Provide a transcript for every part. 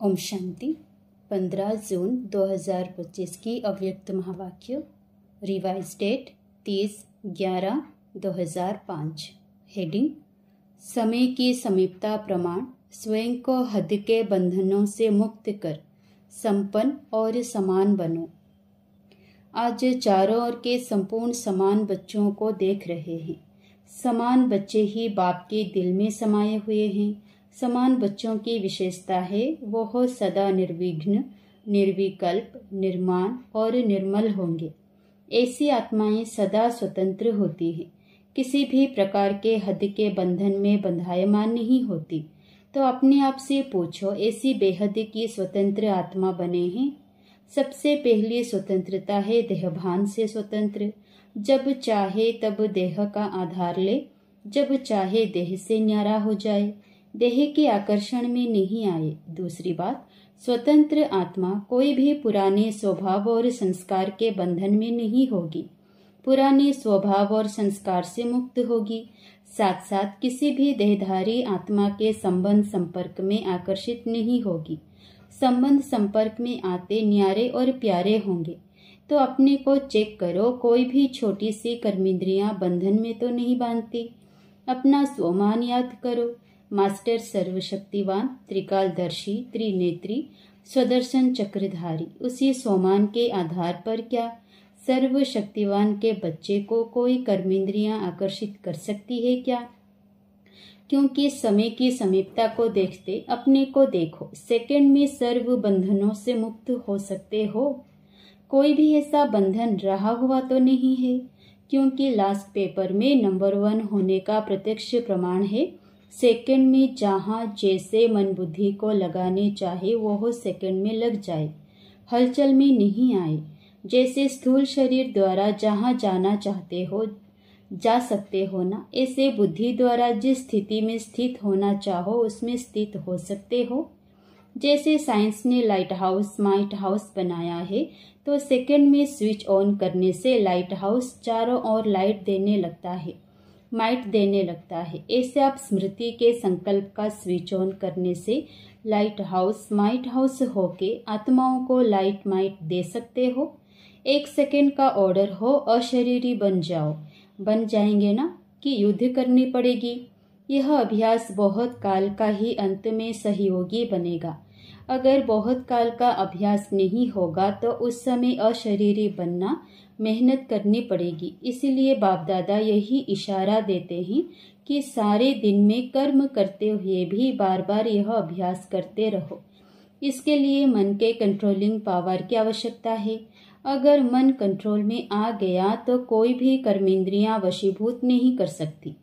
ओम शांति। 15 जून 2025 की अव्यक्त महावाक्य। Revise date 30/11/2005। हेडिंग: समय की समीपता प्रमाण स्वयं को हद के बंधनों से मुक्त कर संपन्न और समान बनो। आज चारों ओर के संपूर्ण समान बच्चों को देख रहे हैं। समान बच्चे ही बाप के दिल में समाये हुए हैं। समान बच्चों की विशेषता है वह सदा निर्विघ्न, निर्विकल्प, निर्माण और निर्मल होंगे। ऐसी आत्माएं सदा स्वतंत्र होती हैं, किसी भी प्रकार के हद के बंधन में बंधायमान नहीं होती। तो अपने आप से पूछो, ऐसी बेहद की स्वतंत्र आत्मा बने हैं? सबसे पहली स्वतंत्रता है देहभान से स्वतंत्र। जब चाहे तब देह का आधार ले, जब चाहे देह से न्यारा हो जाए, देह के आकर्षण में नहीं आए। दूसरी बात, स्वतंत्र आत्मा कोई भी पुराने स्वभाव और संस्कार के बंधन में नहीं होगी, पुराने स्वभाव और संस्कार से मुक्त होगी। साथ साथ किसी भी देहधारी आत्मा के संबंध संपर्क में आकर्षित नहीं होगी। संबंध संपर्क में आते न्यारे और प्यारे होंगे। तो अपने को चेक करो, कोई भी छोटी सी कर्मेंद्रियां बंधन में तो नहीं बांधती। अपना स्वमान याद करो। मास्टर सर्वशक्तिवान, त्रिकालदर्शी, त्रिनेत्री, स्वदर्शन चक्रधारी, उसी स्वमान के आधार पर क्या सर्वशक्तिवान के बच्चे को कोई कर्मेंद्रियां आकर्षित कर सकती है क्या? क्योंकि समय की समीपता को देखते अपने को देखो। सेकंड में सर्व बंधनों से मुक्त हो सकते हो। कोई भी ऐसा बंधन रहा हुआ तो नहीं है, क्योंकि लास्ट पेपर में नंबर 1 होने का प्रत्यक्ष प्रमाण है। सेकंड में जहाँ जैसे मन बुद्धि को लगाने चाहे वह सेकंड में लग जाए, हलचल में नहीं आए। जैसे स्थूल शरीर द्वारा जहाँ जाना चाहते हो जा सकते हो ना, ऐसे बुद्धि द्वारा जिस स्थिति में स्थित होना चाहो उसमें स्थित हो सकते हो। जैसे साइंस ने लाइट हाउस माइट हाउस बनाया है, तो सेकंड में स्विच ऑन करने से लाइट हाउस चारों ओर लाइट देने लगता है, माइट देने लगता है। ऐसे आप स्मृति के संकल्प का स्विच ऑन करने से लाइट हाउस माइट हाउस होके आत्माओं को लाइट माइट दे सकते हो। 1 सेकंड का ऑर्डर हो, अशरीरी बन जाओ, बन जाएंगे ना कि युद्ध करनी पड़ेगी। यह अभ्यास बहुत काल का ही अंत में सहयोगी बनेगा। अगर बहुत काल का अभ्यास नहीं होगा तो उस समय अशरीरी बनना मेहनत करनी पड़ेगी। इसीलिए बाप दादा यही इशारा देते हैं कि सारे दिन में कर्म करते हुए भी बार बार यह अभ्यास करते रहो। इसके लिए मन के कंट्रोलिंग पावर की आवश्यकता है। अगर मन कंट्रोल में आ गया तो कोई भी कर्मेंद्रियां वशीभूत नहीं कर सकती।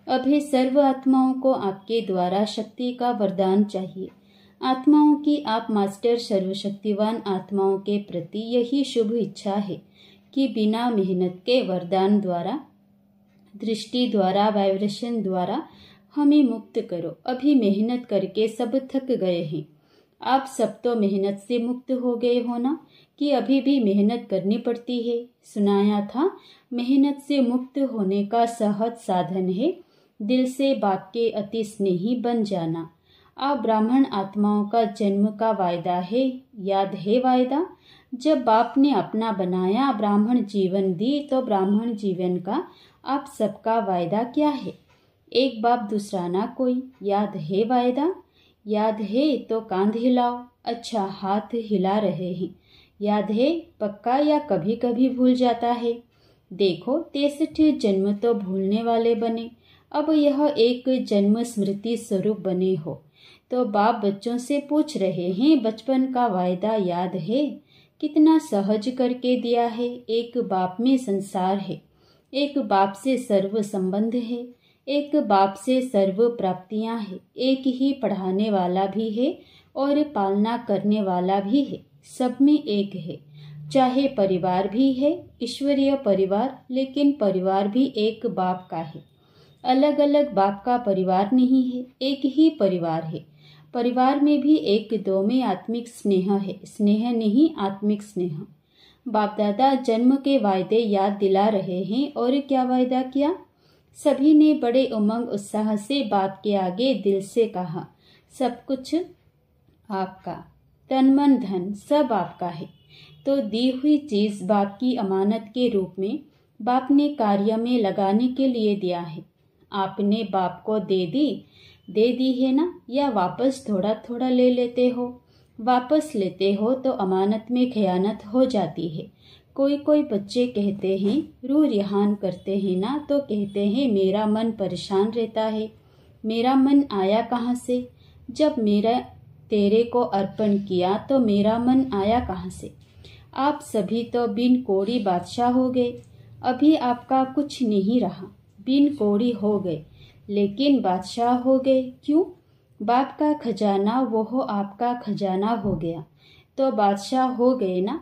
अभी सर्व आत्माओं को आपके द्वारा शक्ति का वरदान चाहिए। आत्माओं की आप मास्टर सर्वशक्तिवान आत्माओं के प्रति यही शुभ इच्छा है कि बिना मेहनत के वरदान द्वारा, दृष्टि द्वारा, वाइब्रेशन द्वारा हमें मुक्त करो। अभी मेहनत करके सब थक गए हैं। आप सब तो मेहनत से मुक्त हो गए हो ना, कि अभी भी मेहनत करनी पड़ती है? सुनाया था, मेहनत से मुक्त होने का सहज साधन है दिल से बाप के अति स्नेही बन जाना। आप ब्राह्मण आत्माओं का जन्म का वायदा है, याद है वायदा? जब बाप ने अपना बनाया, ब्राह्मण जीवन दी, तो ब्राह्मण जीवन का आप सबका वायदा क्या है? एक बाप दूसरा ना कोई। याद है वायदा? याद है तो कांध हिलाओ। अच्छा, हाथ हिला रहे हैं। याद है पक्का या कभी कभी भूल जाता है? देखो, 63 जन्म तो भूलने वाले बने, अब यह एक जन्म स्मृति स्वरूप बने हो। तो बाप बच्चों से पूछ रहे हैं, बचपन का वायदा याद है? कितना सहज करके दिया है। एक बाप में संसार है, एक बाप से सर्व संबंध है, एक बाप से सर्व प्राप्तियां है। एक ही पढ़ाने वाला भी है और पालना करने वाला भी है। सब में एक है। चाहे परिवार भी है, ईश्वरीय परिवार, लेकिन परिवार भी एक बाप का है। अलग अलग बाप का परिवार नहीं है, एक ही परिवार है। परिवार में भी 1-2 में आत्मिक स्नेह है, स्नेह नहीं आत्मिक स्नेह। बाप दादा जन्म के वायदे याद दिला रहे हैं। और क्या वायदा किया? सभी ने बड़े उमंग उत्साह से बाप के आगे दिल से कहा, सब कुछ आपका, तन मन धन सब आपका है। तो दी हुई चीज बाप की अमानत के रूप में बाप ने कार्य में लगाने के लिए दिया है। आपने बाप को दे दी है ना, या वापस थोड़ा थोड़ा ले लेते हो? वापस लेते हो तो अमानत में खयानत हो जाती है। कोई बच्चे कहते हैं, रू रिहान करते हैं ना, तो कहते हैं मेरा मन परेशान रहता है। मेरा मन आया कहाँ से? जब मेरा तेरे को अर्पण किया तो मेरा मन आया कहाँ से? आप सभी तो बिन कोड़ी बादशाह हो गए। अभी आपका कुछ नहीं रहा, बिन कोड़ी हो गए, लेकिन बादशाह हो गए। क्यों? बाप का खजाना वो आपका खजाना हो गया, तो बादशाह हो गए ना।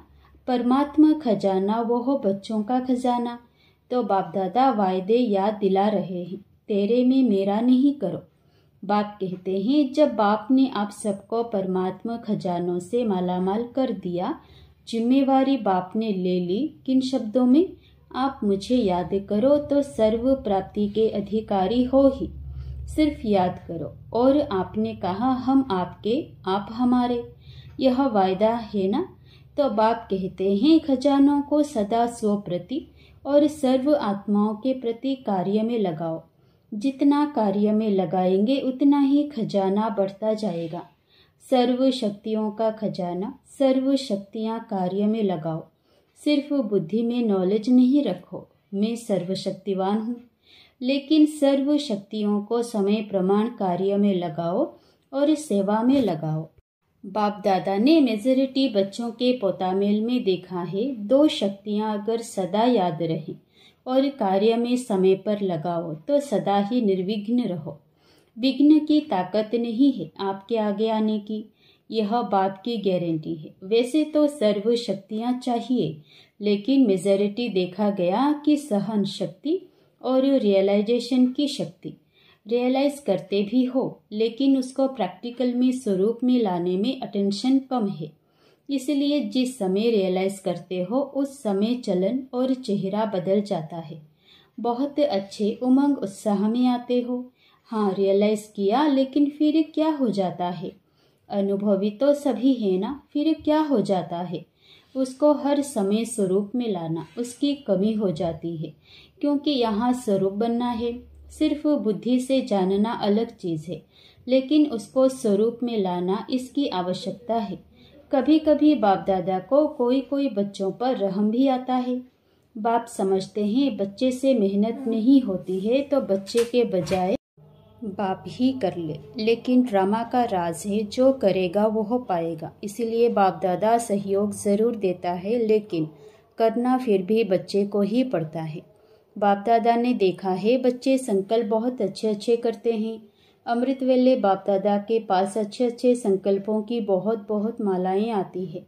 परमात्मा खजाना वो बच्चों का खजाना। तो बाप दादा वायदे याद दिला रहे हैं, तेरे में मेरा नहीं करो। बाप कहते हैं, जब बाप ने आप सबको परमात्मा खजानों से मालामाल कर दिया, जिम्मेवारी बाप ने ले ली। किन शब्दों में? आप मुझे याद करो तो सर्व प्राप्ति के अधिकारी हो ही, सिर्फ याद करो। और आपने कहा हम आपके, आप हमारे, यह वायदा है ना। तो बाप कहते हैं, खजानों को सदा स्व प्रति और सर्व आत्माओं के प्रति कार्य में लगाओ। जितना कार्य में लगाएंगे उतना ही खजाना बढ़ता जाएगा। सर्व शक्तियों का खजाना, सर्व शक्तियां कार्य में लगाओ। सिर्फ बुद्धि में नॉलेज नहीं रखो, मैं सर्वशक्तिवान हूँ, लेकिन सर्व शक्तियों को समय प्रमाण कार्य में लगाओ और सेवा में लगाओ। बाप दादा ने मेजॉरिटी बच्चों के पोतामेल में देखा है, दो शक्तियां अगर सदा याद रहें और कार्य में समय पर लगाओ तो सदा ही निर्विघ्न रहो। विघ्न की ताकत नहीं है आपके आगे आने की, यह बाप की गारंटी है। वैसे तो सर्व शक्तियां चाहिए, लेकिन मेजॉरिटी देखा गया कि सहन शक्ति और रियलाइजेशन की शक्ति, रियलाइज करते भी हो लेकिन उसको प्रैक्टिकल में स्वरूप में लाने में अटेंशन कम है। इसलिए जिस समय रियलाइज करते हो उस समय चलन और चेहरा बदल जाता है। बहुत अच्छे उमंग उत्साह में आते हो। हाँ, रियलाइज किया, लेकिन फिर क्या हो जाता है? अनुभवी तो सभी है ना, फिर क्या हो जाता है? उसको हर समय स्वरूप में लाना उसकी कमी हो जाती है, क्योंकि यहाँ स्वरूप बनना है। सिर्फ बुद्धि से जानना अलग चीज है, लेकिन उसको स्वरूप में लाना इसकी आवश्यकता है। कभी कभी बाप दादा को कोई बच्चों पर रहम भी आता है। बाप समझते हैं बच्चे से मेहनत नहीं होती है तो बच्चे के बजाय बाप ही कर ले, लेकिन ड्रामा का राज है, जो करेगा वो पाएगा। इसलिए बाप दादा सहयोग जरूर देता है, लेकिन करना फिर भी बच्चे को ही पड़ता है। बाप दादा ने देखा है बच्चे संकल्प बहुत अच्छे करते हैं। अमृत वेले बाप दादा के पास अच्छे संकल्पों की बहुत मालाएं आती है।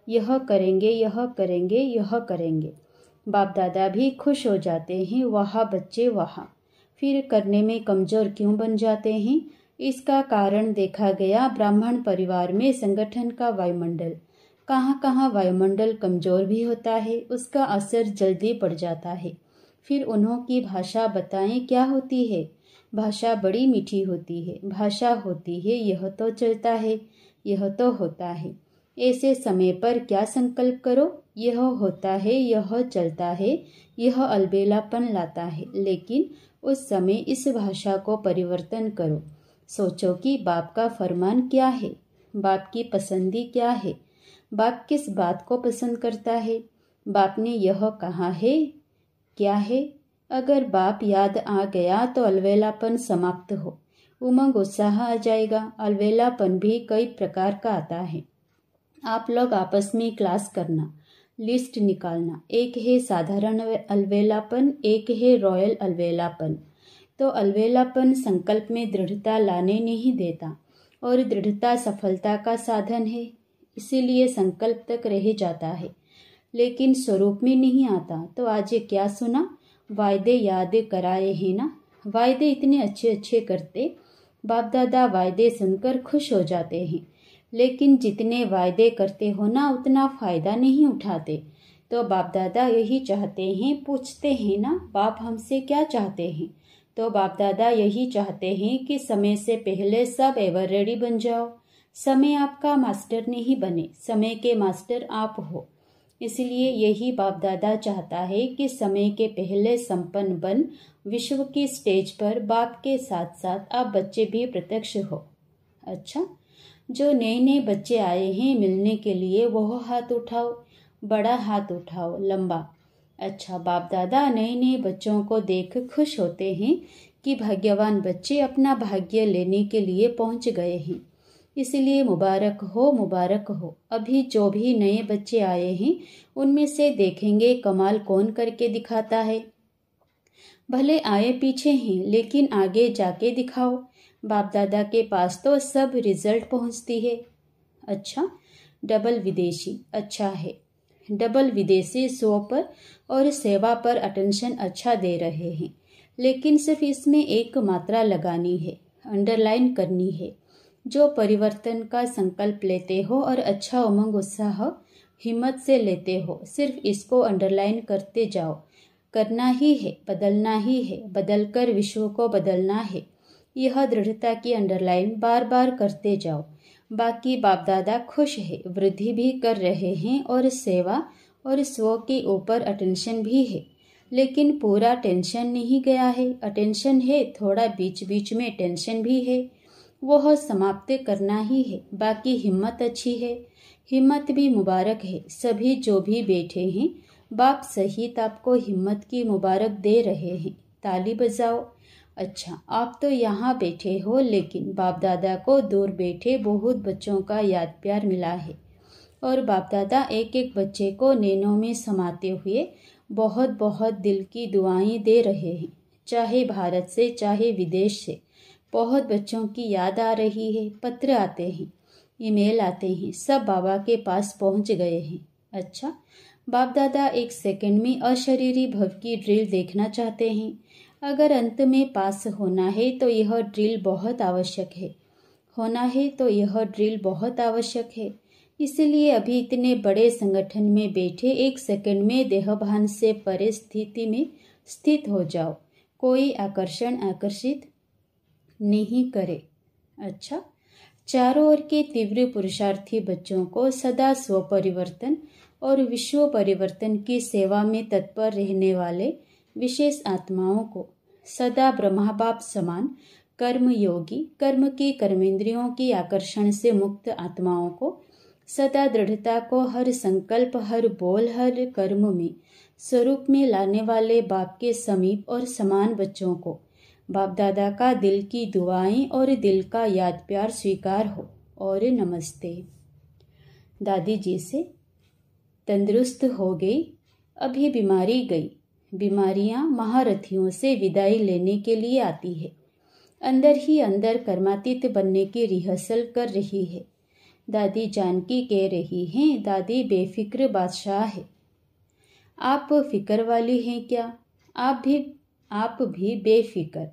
यह करेंगे, यह करेंगे, यह करेंगे। बाप दादा भी खुश हो जाते हैं, वहाँ बच्चे वहाँ। फिर करने में कमजोर क्यों बन जाते हैं? इसका कारण देखा गया ब्राह्मण परिवार में संगठन का वायुमंडल, कहाँ वायुमंडल कमजोर भी होता है, उसका असर जल्दी पड़ जाता है। फिर उन्हों की भाषा बताएं क्या होती है? भाषा बड़ी मीठी होती है। भाषा होती है यह तो चलता है, यह तो होता है। ऐसे समय पर क्या संकल्प करो? यह होता है, यह चलता है, यह अलबेलापन लाता है। लेकिन उस समय इस भाषा को परिवर्तन करो। सोचो कि बाप का फरमान क्या है, बाप की पसंदी क्या है, बाप किस बात को पसंद करता है, बाप ने यह कहा है क्या है। अगर बाप याद आ गया तो अलवेलापन समाप्त हो, उमंग उत्साह आ जाएगा। अलवेलापन भी कई प्रकार का आता है। आप लोग आपस में क्लास करना, लिस्ट निकालना। एक है साधारण अलवेलापन, एक है रॉयल अलवेलापन। तो अलवेलापन संकल्प में दृढ़ता लाने नहीं देता, और दृढ़ता सफलता का साधन है, इसीलिए संकल्प तक रह जाता है, लेकिन स्वरूप में नहीं आता। तो आज ये क्या सुना? वायदे याद कराए हैं ना। वायदे इतने अच्छे करते, बाप दादा वायदे सुनकर खुश हो जाते हैं, लेकिन जितने वायदे करते हो ना उतना फायदा नहीं उठाते। तो बाप दादा यही चाहते हैं, पूछते हैं ना बाप हमसे क्या चाहते हैं? तो बाप दादा यही चाहते हैं कि समय से पहले सब एवर रेडी बन जाओ, समय आपका मास्टर नहीं बने, समय के मास्टर आप हो। इसलिए यही बाप दादा चाहता है कि समय के पहले संपन्न बन विश्व की स्टेज पर बाप के साथ साथ आप बच्चे भी प्रत्यक्ष हो। अच्छा, जो नए नए बच्चे आए हैं मिलने के लिए वो हाथ उठाओ, बड़ा हाथ उठाओ, लंबा। अच्छा, बाप दादा नए नए बच्चों को देख खुश होते हैं कि भाग्यवान बच्चे अपना भाग्य लेने के लिए पहुंच गए हैं। इसलिए मुबारक हो, मुबारक हो। अभी जो भी नए बच्चे आए हैं उनमें से देखेंगे कमाल कौन करके दिखाता है। भले आए पीछे हैं लेकिन आगे जाके दिखाओ। बाप दादा के पास तो सब रिजल्ट पहुंचती है। अच्छा, डबल विदेशी अच्छा है। डबल विदेशी स्व पर और सेवा पर अटेंशन अच्छा दे रहे हैं, लेकिन सिर्फ इसमें एक मात्रा लगानी है, अंडरलाइन करनी है। जो परिवर्तन का संकल्प लेते हो और अच्छा उमंग उत्साह हिम्मत से लेते हो, सिर्फ इसको अंडरलाइन करते जाओ। करना ही है, बदलना ही है, बदलकर विश्व को बदलना है। यह दृढ़ता की अंडरलाइन बार बार करते जाओ। बाकी बाप दादा खुश है, वृद्धि भी कर रहे हैं और सेवा और स्व के ऊपर अटेंशन भी है, लेकिन पूरा टेंशन नहीं गया है। अटेंशन है, थोड़ा बीच बीच में टेंशन भी है, वह समाप्त करना ही है। बाकी हिम्मत अच्छी है, हिम्मत भी मुबारक है। सभी जो भी बैठे हैं बाप सहित आपको हिम्मत की मुबारक दे रहे हैं, ताली बजाओ। अच्छा, आप तो यहाँ बैठे हो, लेकिन बाप दादा को दूर बैठे बहुत बच्चों का याद प्यार मिला है और बाप दादा एक एक बच्चे को नैनों में समाते हुए बहुत बहुत दिल की दुआएं दे रहे हैं। चाहे भारत से चाहे विदेश से बहुत बच्चों की याद आ रही है, पत्र आते हैं, ईमेल आते हैं, सब बाबा के पास पहुंच गए हैं। अच्छा, बाप दादा एक सेकंड में अशरीरी भव की ड्रिल देखना चाहते हैं। अगर अंत में पास होना है तो यह ड्रिल बहुत आवश्यक है, होना है तो यह ड्रिल बहुत आवश्यक है। इसलिए अभी इतने बड़े संगठन में बैठे एक सेकंड में देहभान से परे स्थिति में स्थित हो जाओ। कोई आकर्षण आकर्षित नहीं करे। अच्छा, चारों ओर के तीव्र पुरुषार्थी बच्चों को सदा स्वपरिवर्तन और विश्व परिवर्तन की सेवा में तत्पर रहने वाले विशेष आत्माओं को, सदा ब्रह्मा बाप समान कर्म योगी, कर्म की कर्मेंद्रियों की आकर्षण से मुक्त आत्माओं को, सदा दृढ़ता को हर संकल्प, हर बोल, हर कर्म में स्वरूप में लाने वाले बाप के समीप और समान बच्चों को बाप दादा का दिल की दुआएं और दिल का याद प्यार स्वीकार हो और नमस्ते। दादी जी से तंदुरुस्त हो गई, अभी बीमारी गई। बीमारियां महारथियों से विदाई लेने के लिए आती है। अंदर ही अंदर कर्मातीत बनने की रिहर्सल कर रही है। दादी जानकी कह रही हैं, दादी बेफिक्र बादशाह है। आप फिक्र वाली हैं क्या? आप भी बेफिक्र।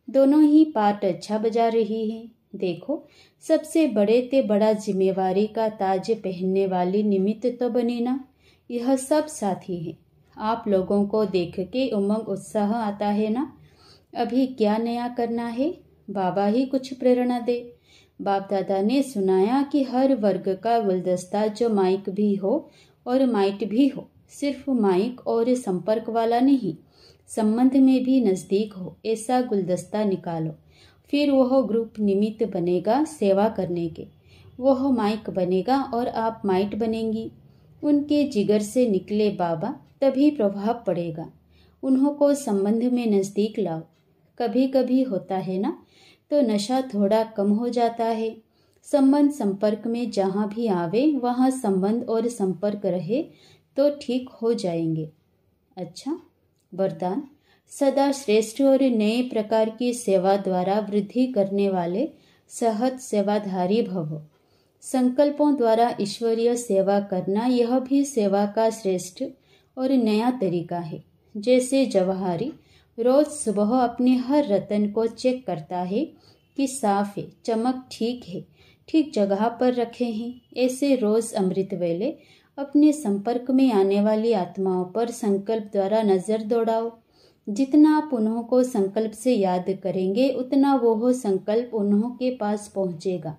दोनों ही पार्ट अच्छा बजा रही हैं। देखो, सबसे बड़े ते बड़ा जिम्मेवारी का ताज पहनने वाली निमित्त तो बनी ना। यह सब साथी है। आप लोगों को देख के उमंग उत्साह आता है ना। अभी क्या नया करना है? बाबा ही कुछ प्रेरणा दे। बाप दादा ने सुनाया कि हर वर्ग का गुलदस्ता जो माइक भी हो और माइट भी हो, सिर्फ माइक और संपर्क वाला नहीं, संबंध में भी नजदीक हो, ऐसा गुलदस्ता निकालो। फिर वह ग्रुप निमित्त बनेगा सेवा करने के। वह माइक बनेगा और आप माइट बनेंगी। उनके जिगर से निकले बाबा, तभी प्रभाव पड़ेगा। उन्हों को संबंध में नजदीक लाओ। कभी कभी होता है ना, तो नशा थोड़ा कम हो जाता है। संबंध संपर्क में जहाँ भी आवे वहाँ संबंध और संपर्क रहे तो ठीक हो जाएंगे। अच्छा, वरदान, सदा श्रेष्ठ और नए प्रकार की सेवा द्वारा वृद्धि करने वाले सहज सेवाधारी भव। संकल्पों द्वारा ईश्वरीय सेवा करना यह भी सेवा का श्रेष्ठ और नया तरीका है। जैसे जवाहरी रोज सुबह अपने हर रतन को चेक करता है कि साफ है, चमक ठीक है, ठीक जगह पर रखे हैं, ऐसे रोज अमृत वेले अपने संपर्क में आने वाली आत्माओं पर संकल्प द्वारा नजर दौड़ाओ। जितना आप उन्हों को संकल्प से याद करेंगे उतना वो संकल्प उन्हों के पास पहुंचेगा।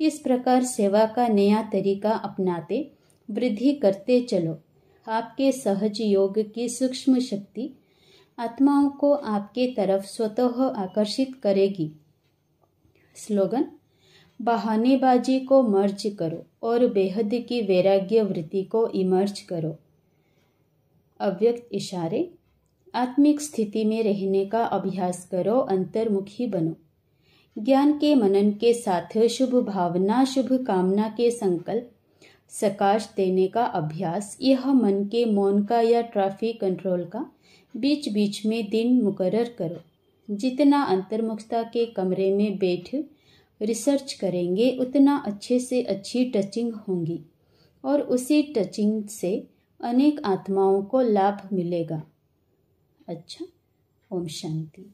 इस प्रकार सेवा का नया तरीका अपनाते वृद्धि करते चलो। आपके सहज योग की सूक्ष्म शक्ति आत्माओं को आपके तरफ स्वतः आकर्षित करेगी। स्लोगन: बहानेबाजी को मर्ज करो और बेहद की वैराग्य वृत्ति को इमर्ज करो। अव्यक्त इशारे: आत्मिक स्थिति में रहने का अभ्यास करो, अंतर्मुखी बनो। ज्ञान के मनन के साथ शुभ भावना, शुभ कामना के संकल्प सकाश देने का अभ्यास। यह मन के मौन का या ट्रैफिक कंट्रोल का बीच बीच में दिन मुकर्रर करो। जितना अंतर्मुखता के कमरे में बैठ रिसर्च करेंगे उतना अच्छे से अच्छी टचिंग होंगी और उसी टचिंग से अनेक आत्माओं को लाभ मिलेगा। अच्छा, ओम शांति।